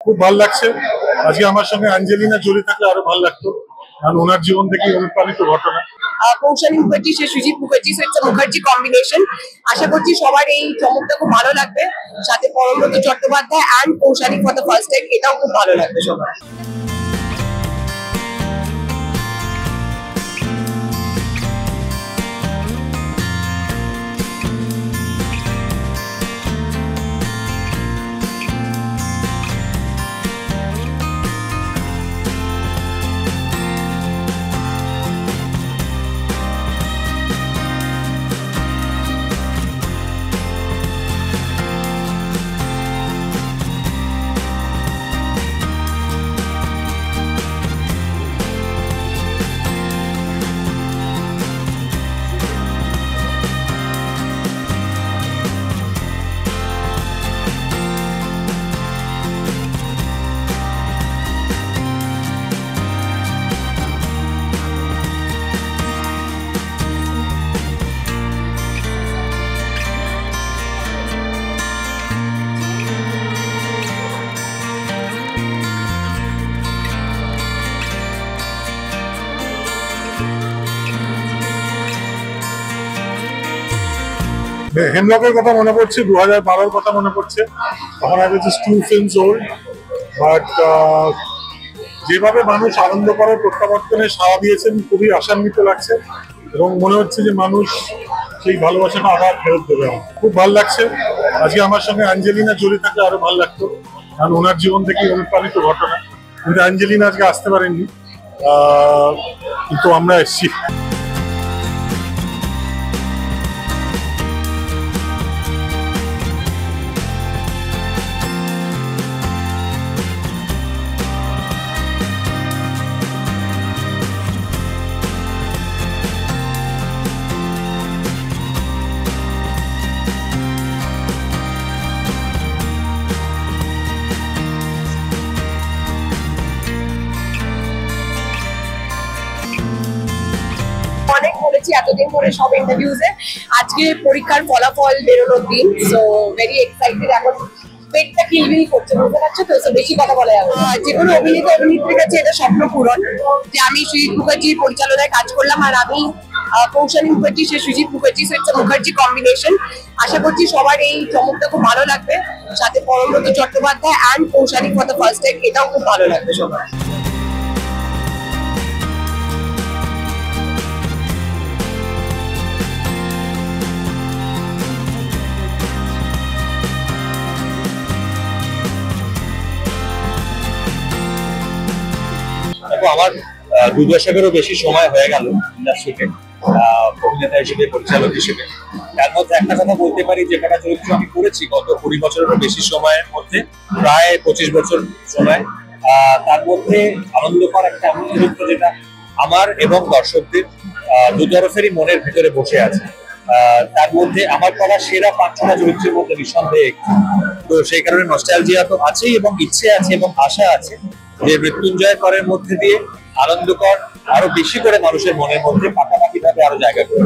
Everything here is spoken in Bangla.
খুব ভালো লাগছে। আজকে আমার সঙ্গে অ্যাঞ্জেলিনা জোলি থাকলে আরো ভালো লাগতো, কারণ ওনার জীবন থেকে অনুপ্রাণিত ঘটনা। কৌশালী মুখার্জি সে Sujit Mukherjee, so it's Mukherjee combination. আশা করছি সবার এই চমকটা খুব ভালো লাগবে, সাথে Parambrata Chattopadhyay and Koushani for the first time, এটাও খুব ভালো লাগবে সবার। হেমলকের কথা মনে পড়ছে, 2012-র কথা মনে পড়ছে, তখন আগে জাস্ট 2 ফিল্মস ওল্ড। বাট যেভাবে মানুষ আনন্দ করার প্রত্যাবর্তনে সাড়া দিয়েছেন খুবই আশান্বিত লাগছে, এবং মনে হচ্ছে যে মানুষ সেই ভালোবাসাটা আবার ফেরত দেবে। খুব ভালো লাগছে। আজকে আমার সঙ্গে অ্যাঞ্জেলিনা জোলি থাকলে আরো ভালো লাগতো, কারণ ওনার জীবন থেকে অনুপ্রাণিত ঘটনা। কিন্তু অ্যাঞ্জেলিনা আজকে আসতে পারেননি, কিন্তু আমরা এসেছি। অনেক বলেছি এতদিন ধরে সব ইন্টারভিউজে, আজকে পরীক্ষার ফলাফল বেরোনোর দিন, সো ভেরি এক্সাইটেড। এখন পেটটা কিলবিল করছে, বুঝতে পারছো তো, সো বেশি কথা বলা যাবে না। যে কোনো অভিনেতা অভিনেত্রীর কাছে এটা স্বপ্ন পূরণ যে আমি সুজিত মুখার্জির পরিচালনায় কাজ করলাম, আর আমি কৌশালী মুখার্জি সে Sujit Mukherjee, so it's Mukherjee combination. আশা করছি সবার এই চমকটা খুব ভালো লাগবে, সাথে Parambrata Chattopadhyay and Koushani for the first time, এটাও খুব ভালো লাগবে সবার। আমার 2 দশকেরও বেশি সময় হয়ে গেল ইন্ডাস্ট্রিতে অভিনেতা হিসেবে, পরিচালক হিসেবে। তার মধ্যে একটা কথা বলতে পারি, যে কটা চরিত্র আমি করেছি গত 20 বছরেরও বেশি সময়ের মধ্যে, প্রায় 25 বছর সময়, তার মধ্যে আনন্দকর একটা এমন চরিত্র যেটা আমার এবং দর্শকদের দুতরফেরই মনের ভেতরে বসে আছে। তার মধ্যে আমার করা সেরা 5-6টা চরিত্রের মধ্যে নিঃসন্দেহে একটি। তো সেই কারণে নস্টালজিয়া তো আছেই, এবং ইচ্ছে আছে এবং আশা আছে যে মৃত্যুঞ্জয় করের মধ্যে দিয়ে আনন্দকর আরো বেশি করে মানুষের মনের মধ্যে পাকাপাকি ভাবে আরো জায়গা করে।